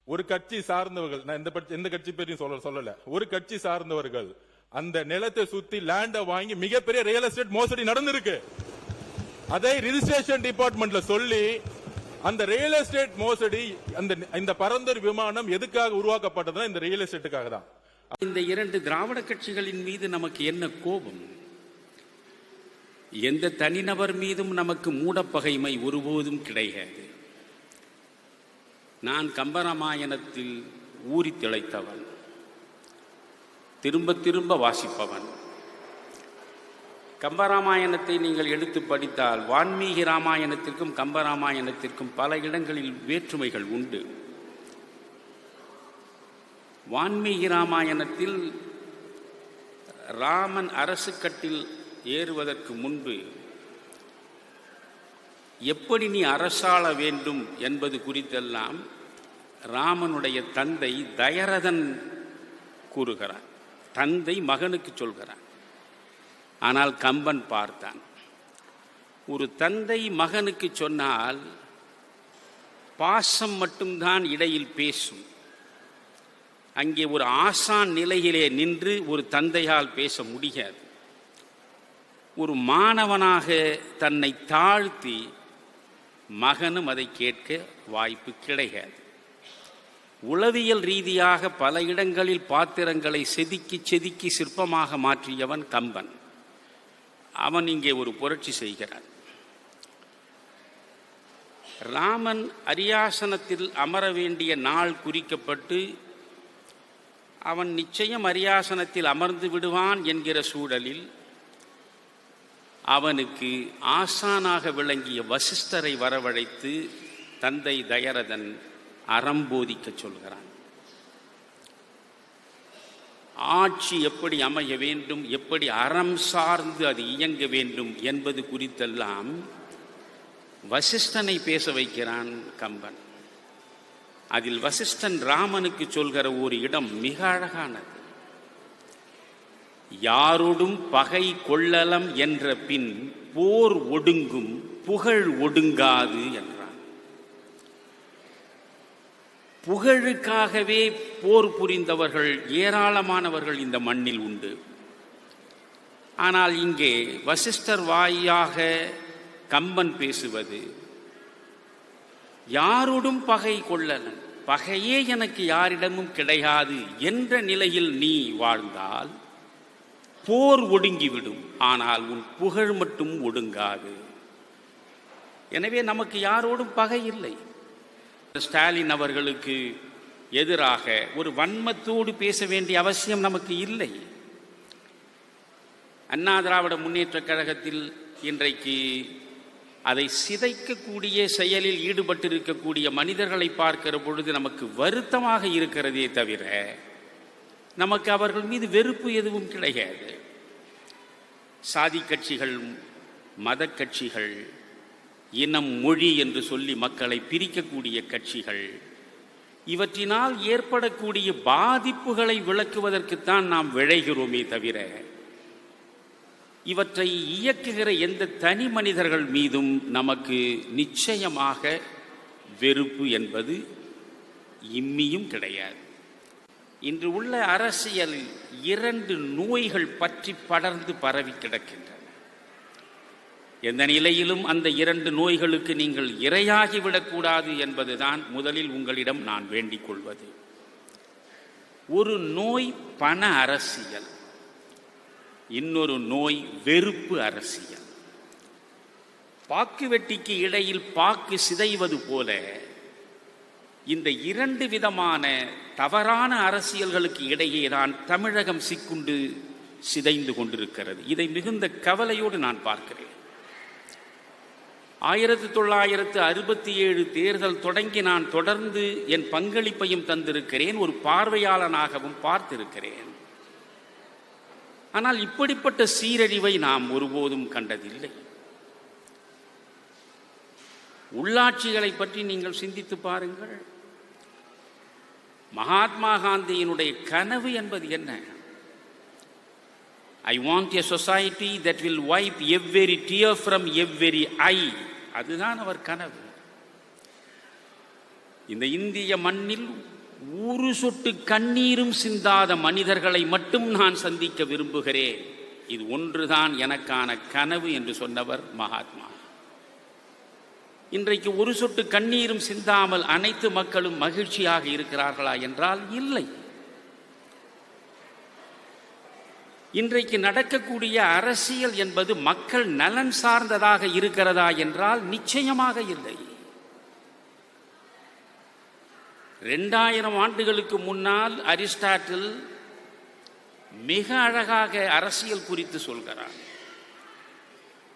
ஒரு கட்சி சார்ந்தவர்கள், நான் எந்த கட்சி பேரையும் சொல்லல, ஒரு கட்சி சார்ந்தவர்கள் அந்த நிலத்தை சுத்தி லேண்ட வாங்கி மிகப்பெரிய ரியல் எஸ்டேட் மோசடி நடந்திருக்கு. அதை ரிஜிஸ்ட்ரேஷன் டிபார்ட்மெண்ட்ல சொல்லி அந்த ரியல் எஸ்டேட் மோசடி, இந்த பரந்தூர் விமானம் எதுக்காக உருவாக்கப்பட்டதுன்னா இந்த ரியல் எஸ்டேட்டுக்காக தான். இந்த இரண்டு திராவிட கட்சிகளின் மீது நமக்கு என்ன கோபம்? எந்த தனிநபர் மீதும் நமக்கு மூடப்பகைமை ஒருபோதும் கிடையாது. நான் கம்பராமாயணத்தில் ஊறி திளைத்தவன், திரும்ப திரும்ப வாசிப்பவன். கம்பராமாயணத்தை நீங்கள் எடுத்து படித்தால் வான்மீகி ராமாயணத்திற்கும் கம்பராமாயணத்திற்கும் பல இடங்களில் வேற்றுமைகள் உண்டு. வான்மீகி ராமாயணத்தில் ராமன் அரசு கட்டில் ஏறுவதற்கு முன்பு எப்படி நீ அரசாள வேண்டும் என்பது குறித்தெல்லாம் ராமனுடைய தந்தை தயரதன் கூறுகிறான். தந்தை மகனுக்கு சொல்கிறான். ஆனால் கம்பன் பார்த்தான். ஒரு தந்தை மகனுக்கு சொன்னால் பாசம் மட்டும்தான் இடையில் பேசும். அங்கே ஒரு ஆசான் நிலையிலே நின்று ஒரு தந்தையால் பேச முடியாது. ஒரு மாணவனாக தன்னை தாழ்த்தி மகனும் அதை கேட்க வாய்ப்பு கிடையாது. உளவியல் ரீதியாக பல இடங்களில் பாத்திரங்களை செதுக்கி செதுக்கி சிற்பமாக மாற்றியவன் கம்பன். அவன் இங்கே ஒரு புரட்சி செய்கிறான். ராமன் அரியாசனத்தில் அமர வேண்டிய நாள் குறிக்கப்பட்டு அவன் நிச்சயம் அரியாசனத்தில் அமர்ந்து விடுவான் என்கிற சூழலில் அவனுக்கு ஆசானாக விளங்கிய வசிஷ்டரை வரவழைத்து தந்தை தயரதன் அறம்போதிக்க சொல்கிறான். ஆட்சி எப்படி அமைய வேண்டும், எப்படி அறம் சார்ந்து அது இயங்க வேண்டும் என்பது குறித்தெல்லாம் வசிஷ்டனை பேச வைக்கிறான் கம்பன். அதில் வசிஷ்டன் ராமனுக்கு சொல்கிற ஒரு இடம் மிக அழகானது. யாரோடும் பகை கொள்ளலம் என்ற பின் போர் ஒடுங்கும் புகழ் ஒடுங்காது என்றான். புகழுக்காகவே போர் புரிந்தவர்கள் ஏராளமானவர்கள் இந்த மண்ணில் உண்டு. ஆனால் இங்கே வசிஷ்டர் வாயாக கம்பன் பேசுவது யாரோடும் பகை கொள்ளலம், பகையே எனக்கு யாரிடமும் கிடையாது என்ற நிலையில் நீ வாழ்ந்தால் போர் ஒடுங்கிவிடும், ஆனால் உன் புகழ் மட்டும் ஒடுங்காது. எனவே நமக்கு யாரோடும் பகை இல்லை. ஸ்டாலின் அவர்களுக்கு எதிராக ஒரு வன்மத்தோடு பேச வேண்டிய அவசியம் நமக்கு இல்லை. அண்ணா திராவிட முன்னேற்ற கழகத்தில் இன்றைக்கு அதை சிதைக்கக்கூடிய செயலில் ஈடுபட்டிருக்கக்கூடிய மனிதர்களை பார்க்கிற பொழுது நமக்கு வருத்தமாக இருக்கிறதே தவிர நமக்கு அவர்கள் மீது வெறுப்பு எதுவும் கிடையாது. சாதி கட்சிகள், மத கட்சிகள், இனம், மொழி என்று சொல்லி மக்களை பிரிக்கக்கூடிய கட்சிகள், இவற்றினால் ஏற்படக்கூடிய பாதிப்புகளை விளக்குவதற்குத்தான் நாம் விழைகிறோமே தவிர இவற்றை இயக்குகிற எந்த தனி மனிதர்கள் மீதும் நமக்கு நிச்சயமாக வெறுப்பு என்பது இம்மியும் கிடையாது. இன்று உள்ள அரசியலில் இரண்டு நோய்கள் பற்றி படர்ந்து பரவி கிடக்கின்றன. எந்த நிலையிலும் அந்த இரண்டு நோய்களுக்கு நீங்கள் இரையாகிவிடக்கூடாது என்பதுதான் முதலில் உங்களிடம் நான் வேண்டிக் கொள்வது. ஒரு நோய் பண அரசியல், இன்னொரு நோய் வெறுப்பு அரசியல். பாக்கு வெட்டிக்கு இடையில் பாக்கு சிதைவது போல இந்த இரண்டு விதமான தவறான அரசியல்களுக்கு இடையே தான் தமிழகம் சிக்குண்டு சிதைந்து கொண்டிருக்கிறது. இதை மிகுந்த கவலையோடு நான் பார்க்கிறேன். 1967 தேர்தல் தொடங்கி நான் தொடர்ந்து என் பங்களிப்பையும் தந்திருக்கிறேன், ஒரு பார்வையாளனாகவும் பார்த்திருக்கிறேன். ஆனால் இப்படிப்பட்ட சீரழிவை நாம் ஒருபோதும் கண்டதில்லை. உள்ளாட்சிகளை பற்றி நீங்கள் சிந்தித்து பாருங்கள். மகாத்மா காந்தியினுடைய கனவு என்பது என்ன? I want a society that will wipe every tear from every eye. அதுதான் அவர் கனவு. இந்த இந்திய மண்ணில் ஒரு சொட்டு கண்ணீரும் சிந்தாத மனிதர்களை மட்டும் நான் சந்திக்க விரும்புகிறேன். இது ஒன்றுதான் எனக்கான கனவு என்று சொன்னவர் மகாத்மா. இன்றைக்கு ஒரு சொட்டு கண்ணீரும் சிந்தாமல் அனைத்து மக்களும் மகிழ்ச்சியாக இருக்கிறார்களா என்றால் இல்லை. இன்றைக்கு நடக்கக்கூடிய அரசியல் என்பது மக்கள் நலன் சார்ந்ததாக இருக்கிறதா என்றால் நிச்சயமாக இல்லை. 2000 ஆண்டுகளுக்கு முன்னால் அரிஸ்டாட்டில் மிக அழகாக அரசியல் குறித்து சொல்கிறார்.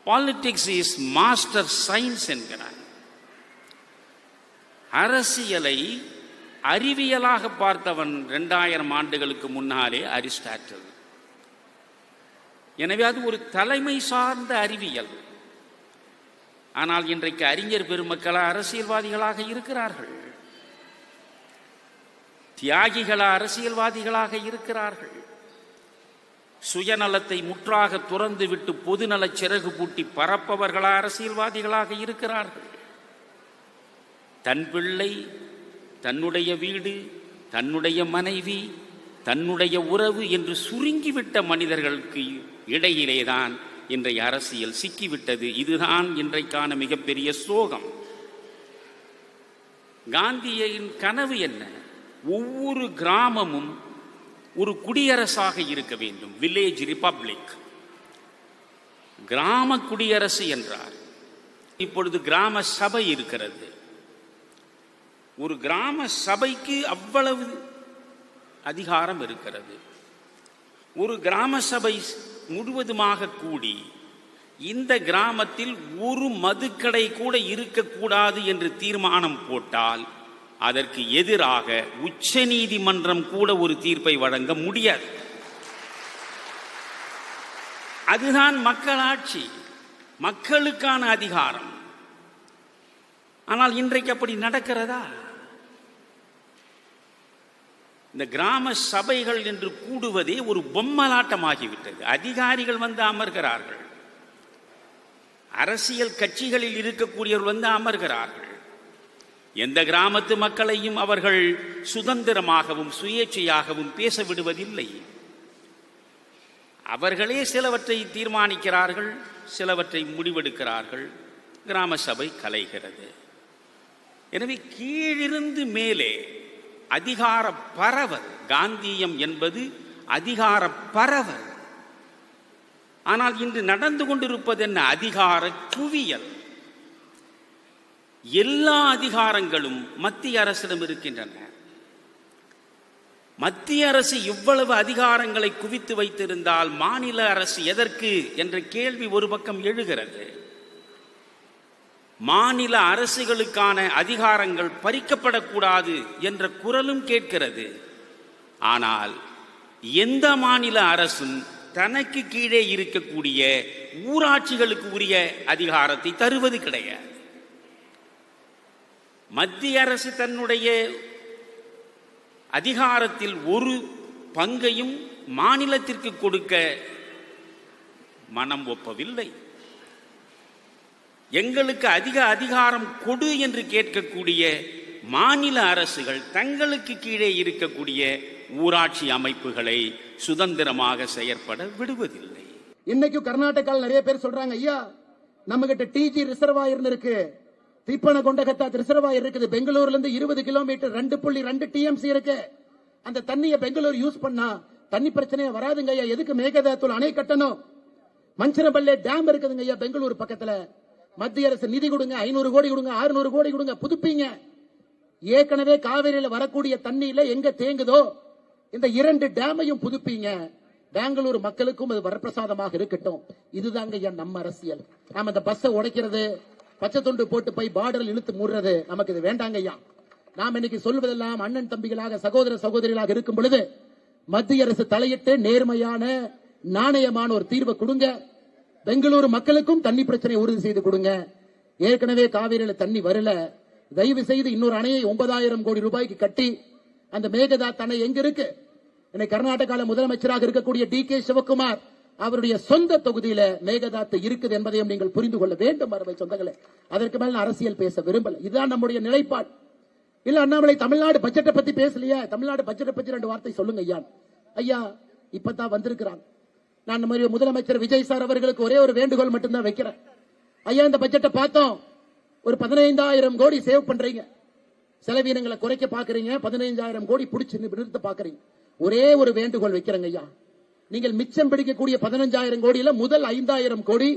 பாலிடிக்ஸ் இஸ் மாஸ்டர் சயின்ஸ் என்கிறார். அரசியலை அறிவியலாக பார்த்தவன் 2000 ஆண்டுகளுக்கு முன்னாலே அரிஸ்டாட்டில். எனவே அது ஒரு தலைமை சார்ந்த அறிவியல். ஆனால் இன்றைக்கு அறிஞர் பெருமக்கள் அரசியல்வாதிகளாக இருக்கிறார்கள், தியாகிகள அரசியல்வாதிகளாக இருக்கிறார்கள். சுயநலத்தை முற்றாக துறந்து விட்டு பொதுநல சிறகு பூட்டி பறப்பவர்கள அரசியல்வாதிகளாக இருக்கிறார்கள். தன் பிள்ளை, தன்னுடைய வீடு, தன்னுடைய மனைவி, தன்னுடைய உறவு என்று சுருங்கிவிட்ட மனிதர்களுக்கு இடையிலேதான் இன்றைய அரசியல் சிக்கிவிட்டது. இதுதான் இன்றைக்கான மிகப்பெரிய சோகம். காந்தியின் கனவு என்ன? ஒவ்வொரு கிராமமும் ஒரு குடியரசாக இருக்க வேண்டும், வில்லேஜ் ரிபப்ளிக். கிராம குடியரசு என்றார். இப்பொழுது கிராம சபை இருக்கிறது. ஒரு கிராம சபைக்கு அவ்வளவு அதிகாரம் இருக்கிறது. ஒரு கிராம சபை முழுவதுமாக கூடி இந்த கிராமத்தில் ஒரு மதுக்கடை கூட இருக்கக்கூடாது என்று தீர்மானம் போட்டால் அதற்கு எதிராக உச்ச நீதிமன்றம் கூட ஒரு தீர்ப்பை வழங்க முடியாது. அதுதான் மக்களாட்சி, மக்களுக்கான அதிகாரம். ஆனால் இன்றைக்கு அப்படி நடக்கிறதா? இந்த கிராம சபைகள் என்று கூடுவதே ஒரு பொம்மலாட்டமாகிவிட்டது. அதிகாரிகள் வந்து அமர்கிறார்கள், அரசியல் கட்சிகளில் இருக்கக்கூடியவர்கள் வந்து அமர்கிறார்கள். எந்த கிராமத்து மக்களையும் அவர்கள் சுதந்திரமாகவும் சுயேட்சையாகவும் பேச விடுவதில்லை. அவர்களே சிலவற்றை தீர்மானிக்கிறார்கள், சிலவற்றை முடிவெடுக்கிறார்கள். கிராம சபை கலைகிறது. எனவே கீழிருந்து மேலே அதிகார பரவல். காந்தியம் என்பது அதிகார பரவல். ஆனால் இன்று நடந்து கொண்டிருப்பது என்ன? அதிகார குவியல். எல்லா அதிகாரங்களும் மத்திய அரசிடம் இருக்கின்றன. மத்திய அரசு இவ்வளவு அதிகாரங்களை குவித்து வைத்திருந்தால் மாநில அரசு எதற்கு என்ற கேள்வி ஒரு பக்கம் எழுகிறது. மாநில அரசுகளுக்கான அதிகாரங்கள் பறிக்கப்படக்கூடாது என்ற குரலும் கேட்கிறது. ஆனால் எந்த மாநில அரசும் தனக்கு கீழே இருக்கக்கூடிய ஊராட்சிகளுக்கு உரிய அதிகாரத்தை தருவது கிடையாது. மத்திய அரசு தன்னுடைய அதிகாரத்தில் ஒரு பங்கையும் மாநிலத்திற்கு கொடுக்க மனம் ஒப்பவில்லை. எங்களுக்கு அதிக அதிகாரம் கொடு என்று கேட்கக்கூடிய மாநில அரசுகள் தங்களுக்கு கீழே இருக்கக்கூடிய ஊராட்சி அமைப்புகளை சுதந்திரமாக செயற்பட விடுவதில்லை. இன்னைக்கு கர்நாடகாவில் நிறைய பேர் சொல்றாங்க, ஐயா நம்ம கிட்ட டிஜி ரிசர்வாயர் இருக்கு, திப்பனகொண்டகத்தா ரிசர்வாயர் இருக்குது, பெங்களூர்ல இருந்து 20 கிலோமீட்டர் 2.2 TMC இருக்கு. அந்த தண்ணியை பெங்களூர் யூஸ் பண்ணா தண்ணி பிரச்சனையே வராதுங்க ஐயா. எதுக்கு மேகதாத்துல அணை கட்டணும்? மஞ்சனபல்லே டேம் இருக்குதுங்க ஐயா பெங்களூர் பக்கத்துல. மத்திய அரசு நிதி கொடுங்க, 500 கோடி கொடுங்க, 600 கோடி கொடுங்க, புதுப்பீங்க. ஏற்கனவே காவிரியில வரக்கூடிய தண்ணியில எங்க தேங்குதோ இந்த 2 டேமையும் புதுப்பீங்க. பெங்களூர் மக்களுக்கும் அது வரப்பிரசாதமாக இருக்கட்டும். இதுதாங்க ஐயா நம்ம அரசியல். நாம இந்த பஸ்ஸை உடைக்கிறது, பச்சை தொண்டு போட்டு போய் பார்டரில் இழுத்து மூடுறது நமக்கு இது வேண்டாங்க ஐயா. நாம் இன்னைக்கு சொல்வதெல்லாம் அண்ணன் தம்பிகளாக சகோதர சகோதரிகளாக இருக்கும் பொழுது மத்திய அரசு தலையிட்டு நேர்மையான நாணயமான ஒரு தீர்வை கொடுங்க. பெங்களூரு மக்களுக்கும் தண்ணி பிரச்சனை உறுதி செய்து கொடுங்க. ஏற்கனவே காவிரியில தண்ணி வரல, தயவு செய்து இன்னொரு அணையை 9000 கோடி ரூபாய்க்கு கட்டி அந்த மேகதாத் அணை எங்க இருக்கு? இன்னைக்கு கர்நாடகாவில் முதலமைச்சராக இருக்கக்கூடிய DK சிவகுமார் அவருடைய சொந்த தொகுதியில மேகதாத்து இருக்குது என்பதையும் நீங்கள் புரிந்து கொள்ள வேண்டும் அருமை சொந்தங்களே. அதற்கு மேல அரசியல் பேச விரும்பல. இதுதான் நம்முடைய நிலைப்பாடு. இல்ல அண்ணாமலை தமிழ்நாடு பட்ஜெட்டை பத்தி பேசலையே, தமிழ்நாடு பட்ஜெட்டை பத்தி 2 வார்த்தை சொல்லுங்க ஐயா. ஐயா இப்பதான் வந்திருக்கிறாங்க. நான் இந்த மாதிரி முதலமைச்சர் விஜய் சார் அவர்களுக்கு ஒரே ஒரு வேண்டுகோள் மட்டும்தான் வைக்கிறேன். ஐயா இந்த பட்ஜெட்டை பார்த்தோம், ஒரு 15,000 கோடி சேவ் பண்றீங்க, செலவினங்களை குறைக்க பாக்குறீங்க, 15,000 கோடி பிடிச்சு நிறுத்த பாக்குறீங்க. ஒரே ஒரு வேண்டுகோள் வைக்கிறேங்க ஐயா, நீங்கள் மிச்சம் பிடிக்கக்கூடிய 15,000 கோடியில முதல் 5,000 கோடி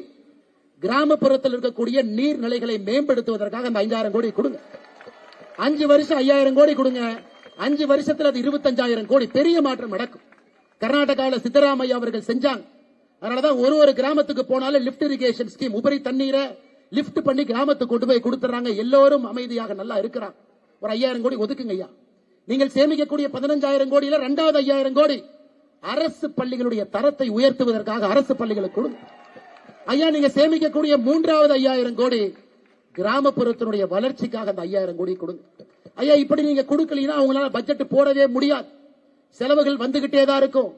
கிராமப்புறத்தில் இருக்கக்கூடிய நீர்நிலைகளை மேம்படுத்துவதற்காக அந்த 5,000 கோடி கொடுங்க. 5 வருஷம் 5,000 கோடி கொடுங்க. 5 வருஷத்துல அது 25,000 கோடி, பெரிய மாற்றம் நடக்கும். கர்நாடகாவில் சித்தராமையா அவர்கள் செஞ்சாங்க. அதனாலதான் ஒரு கிராமத்துக்கு போனாலும் லிப்ட் இரிகேஷன் ஸ்கீம், உபரி தண்ணீரை லிப்ட் பண்ணி கிராமத்துக்கு கொண்டு போய் கொடுத்துறாங்க. எல்லோரும் அமைதியாக நல்லா இருக்கிறாங்க. ஒரு 5,000 கோடி ஒதுக்குங்க ஐயா. நீங்கள் சேமிக்கக்கூடிய 15,000 கோடியில 2வது 5,000 கோடி அரசு பள்ளிகளுடைய தரத்தை உயர்த்துவதற்காக அரசு பள்ளிகளுக்கு கொடுங்க ஐயா. நீங்க சேமிக்கக்கூடிய 3வது 5,000 கோடி கிராமப்புறத்தினுடைய வளர்ச்சிக்காக அந்த 5,000 கோடி கொடுங்க ஐயா. இப்படி நீங்க கொடுக்கலீங்கன்னா அவங்களால பட்ஜெட் போடவே முடியாது. செலவுகள் வந்துகிட்டே தான் இருக்கும்.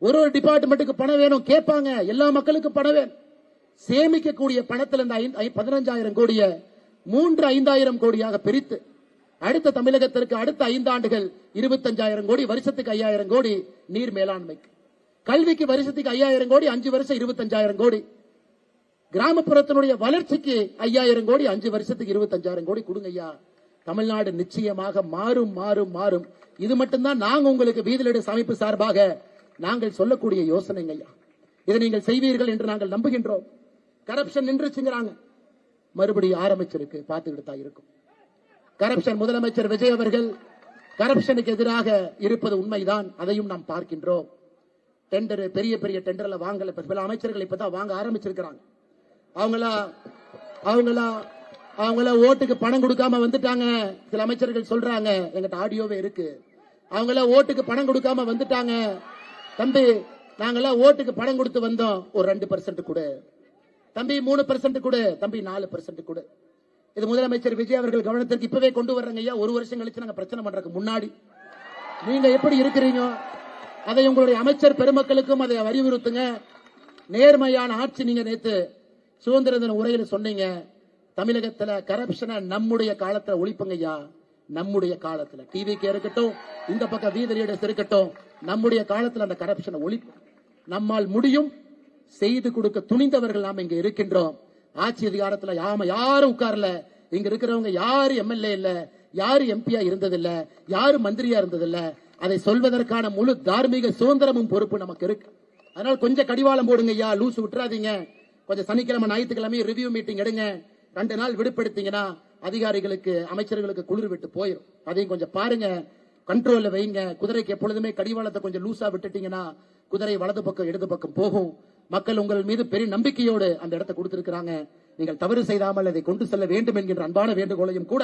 ஒரு டிபார்ட்மெண்ட்டுக்கு பணம் வேணும் கேட்பாங்க, எல்லா மக்களுக்கும் பணம் வேணும். சேமிக்கக்கூடிய பணத்தில் இந்த 15,000 கோடியை 3-5,000 கோடியாக பிரித்து அடுத்த தமிழகத்திற்கு அடுத்த 5 ஆண்டுகள் 25,000 கோடி, வருஷத்துக்கு 5,000 கோடி நீர் மேலாண்மைக்கு, கல்விக்கு வருஷத்துக்கு 5,000 கோடி, 5 வருஷம் 25,000 கோடி, கிராமப்புறத்தினுடைய வளர்ச்சிக்கு 5,000 கோடி, 5 வருஷத்துக்கு 25,000 கோடி கொடுங்க ஐயா. தமிழ்நாடு நிச்சயமாக மாறும் மாறும் மாறும். இது மட்டும்தான் நாங்க உங்களுக்கு வீதிலடு அமைப்பு சார்பாக நாங்கள் சொல்லக்கூடிய யோசனைங்க ஐயா. இதை நீங்கள் செய்வீர்கள் என்று நாங்கள் நம்புகின்றோம். கரப்ஷன் நின்றுச்சுங்கிறாங்க, மறுபடியும் ஆரம்பிச்சிருக்கு, பார்த்துக்கிட்டு தான் இருக்கும். கரப்ஷன் முதலமைச்சர் விஜய் அவர்கள் கரப்ஷனுக்கு எதிராக இருப்பது உண்மைதான், அதையும் நாம் பார்க்கின்றோம். டெண்டர் பெரிய பெரிய டெண்டர்ல வாங்கல, பல அமைச்சர்கள் இப்பதான் வாங்க ஆரம்பிச்சிருக்கிறாங்க. அவங்கள ஓட்டுக்கு பணம் கொடுக்காம வந்துட்டாங்க. சில அமைச்சர்கள் சொல்றாங்க, எங்கிட்ட ஆடியோவே இருக்கு, அவங்கள ஓட்டுக்கு பணம் கொடுக்காம வந்துட்டாங்க. தம்பி நாங்கெல்லாம் ஓட்டுக்கு பணம் கொடுத்து வந்தோம், ஒரு 2% கொடு தம்பி, 3% கொடு தம்பி, 4% கொடு. இது முதலமைச்சர் விஜய் அவர்கள் கவனத்திற்கு இப்பவே கொண்டு வர்றங்க ஐயா. 1 வருஷம் கழிச்சு நாங்க பிரச்சனை பண்றதுக்கு முன்னாடி நீங்க எப்படி இருக்கிறீங்க அதை உங்களுடைய அமைச்சர் பெருமக்களுக்கும் அதை அறிவுறுத்துங்க. நேர்மையான ஆட்சி. நீங்க நேத்து சுதந்திர தின உரையில் சொன்னீங்க, தமிழகத்துல கரப்ஷனை நம்முடைய காலத்துல ஒழிப்புங்க ஐயா. நம்முடைய காலத்துல டிவிக்கு இருக்கட்டும், இந்த பக்கம் வீதி லீடர்ஸ் இருக்கட்டும், நம்முடைய காலத்துல அந்த கரப்ஷனை ஒழிப்பு நம்மால் முடியும். செய்து கொடுக்க துணிந்தவர்கள் நாம் இங்க இருக்கின்றோம். ஆட்சி அதிகாரத்துல யாரும் உட்கார்ல. இங்க இருக்கிறவங்க யாரு எம்எல்ஏ இல்ல, யாரு எம்பியா இருந்ததில்ல, யாரு மந்திரியா இருந்ததில்ல. அதை சொல்வதற்கான முழு தார்மீக சுதந்திரமும் பொறுப்பு நமக்கு இருக்கு. அதனால கொஞ்சம் கடிவாளம் போடுங்க ஐயா, லூசு விட்டுறாதீங்க. கொஞ்சம் சனிக்கிழமை ஞாயிற்றுக்கிழமை ரிவ்யூ மீட்டிங் எடுங்க. 2 நாள் விடுபடுத்தீங்கன்னா அதிகாரிகளுக்கு அமைச்சர்களுக்கு குளிர் விட்டு போயிடும். அதையும் கொஞ்சம் பாருங்க, கண்ட்ரோல்ல வைங்க. குதிரைக்கு எப்பொழுதுமே கடிவாளத்தை கொஞ்சம் லூசா விட்டுட்டீங்கன்னா குதிரை வலது பக்கம் இடது பக்கம் போகும். மக்கள் உங்கள் மீது பெரிய நம்பிக்கையோடு அந்த இடத்தை கொடுத்திருக்கிறாங்க. நீங்கள் தவறு செய்தாமல் அதை கொண்டு செல்ல வேண்டும் என்கின்ற அன்பான வேண்டுகோளையும் கூட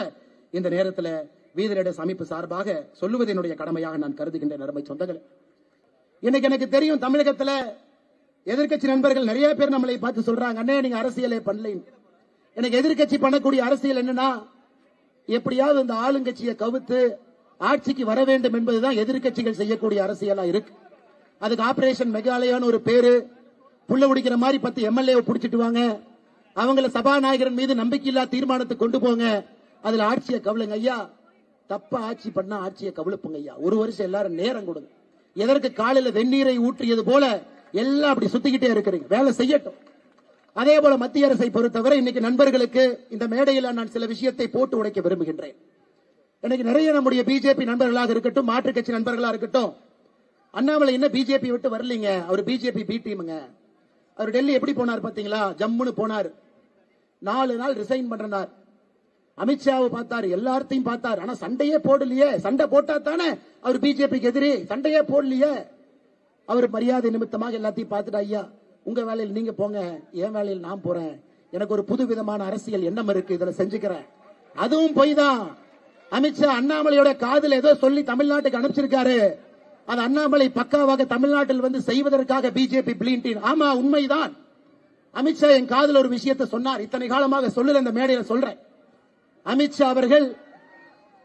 இந்த நேரத்தில் வீதிலட அமைப்பு சார்பாக சொல்லுவது என்னுடைய கடமையாக நான் கருதுகின்றேன். அருமை சொந்தங்களே, இன்னைக்கு எனக்கு தெரியும் தமிழகத்துல எதிர்க்கட்சி நண்பர்கள் நிறைய பேர் நம்மளை பார்த்து சொல்றாங்க, அண்ணே நீங்க அரசியலே பண்ணல. எனக்கு எதிர்க்கட்சி பண்ணக்கூடிய அரசியல் என்னன்னா, எப்படியாவது இந்த ஆளுங்கட்சியை கவுத்து ஆட்சிக்கு வர வேண்டும் என்பதுதான் எதிர்க்கட்சிகள் செய்யக்கூடிய அரசியலா இருக்கு. அதுக்கு ஆபரேஷன் மெகாலயான்னு ஒரு பேரு, புள்ள உடிக்கிற மாதிரி 10 எம்எல்ஏ பிடிச்சிட்டு வாங்க, அவங்கள சபாநாயகரின் மீது நம்பிக்கையில்லா தீர்மானத்தை கொண்டு போங்க, அதுல ஆட்சியை கவலுங்க ஐயா. தப்பா ஆட்சி பண்ணா ஆட்சியை கவலுப்புங்க ஐயா. 1 வருஷம் எல்லாரும் நேரம் கொடுங்க. எதற்கு காலையில வெந்நீரை ஊற்றியது போல எல்லாம் அப்படி சுத்திக்கிட்டே இருக்கிறீங்க, வேலை செய்யட்டும். அதே போல மத்திய அரசை பொறுத்தவரை இன்னைக்கு நண்பர்களுக்கு இந்த மேடையில் நான் சில விஷயத்தை போட்டு உடைக்க விரும்புகின்றேன். இன்னைக்கு நிறைய நம்முடைய பிஜேபி நண்பர்களாக இருக்கட்டும், மாற்றுக் கட்சி நண்பர்களா இருக்கட்டும், அண்ணாமலை என்ன பிஜேபி விட்டு வரலீங்க, அவர் பிஜேபி பி டீமுங்க. அவர் டெல்லி எப்படி போனார் பாத்தீங்களா, ஜம்முன்னு போனார். 4 நாள் ரிசைன் பண்றார். அமித்ஷாவை பார்த்தாரு, எல்லாத்தையும் பார்த்தார். ஆனா சண்டையே போடலையே. சண்டை போட்டா தானே அவர் பிஜேபிக்கு எதிரி. சண்டையே போடலையே. அவர் மரியாதை நிமித்தமாக எல்லாத்தையும் பார்த்துட்டா, ஐயா உங்க வேலையில் நீங்க போங்க, என் வேலையில் நான் போறேன், எனக்கு ஒரு புது விதமான அரசியல் எண்ணம் இருக்கு, இதுல செஞ்சுக்கிறேன். அதுவும் போய் தான். அமித்ஷா அண்ணாமலையோட காதுல ஏதோ சொல்லி தமிழ்நாட்டுக்கு அனுப்பிச்சிருக்காரு. அது அண்ணாமலை பக்காவாக தமிழ்நாட்டில் வந்து செய்வதற்காக பிஜேபி பிளீன்டின். ஆமா உண்மைதான். அமித்ஷா என் காதுல ஒரு விஷயத்தை சொன்னார், இத்தனை காலமாக சொல்லல, இந்த மேடையில சொல்றேன். அமித்ஷா அவர்கள்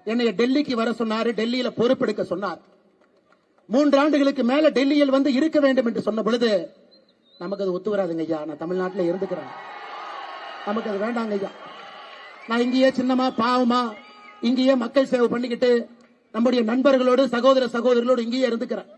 என்னை டெல்லிக்கு வர சொன்னாரு, டெல்லியில பொறுப்பெடுக்க சொன்னார். 3 ஆண்டுகளுக்கு மேல டெல்லியில் வந்து இருக்க வேண்டும் என்று சொன்ன பொழுது நமக்கு அது ஒத்து வராதுங்க ஐயா, நான் தமிழ்நாட்டில் இருந்துக்கிறேன், நமக்கு அது வேண்டாங்க ஐயா, நான் இங்கேயே சின்னமா பாவமா இங்கேயே மக்கள் சேவை பண்ணிக்கிட்டு நம்முடைய நண்பர்களோடு சகோதர சகோதரிகளோடு இங்கேயே இருந்துக்கிறேன்.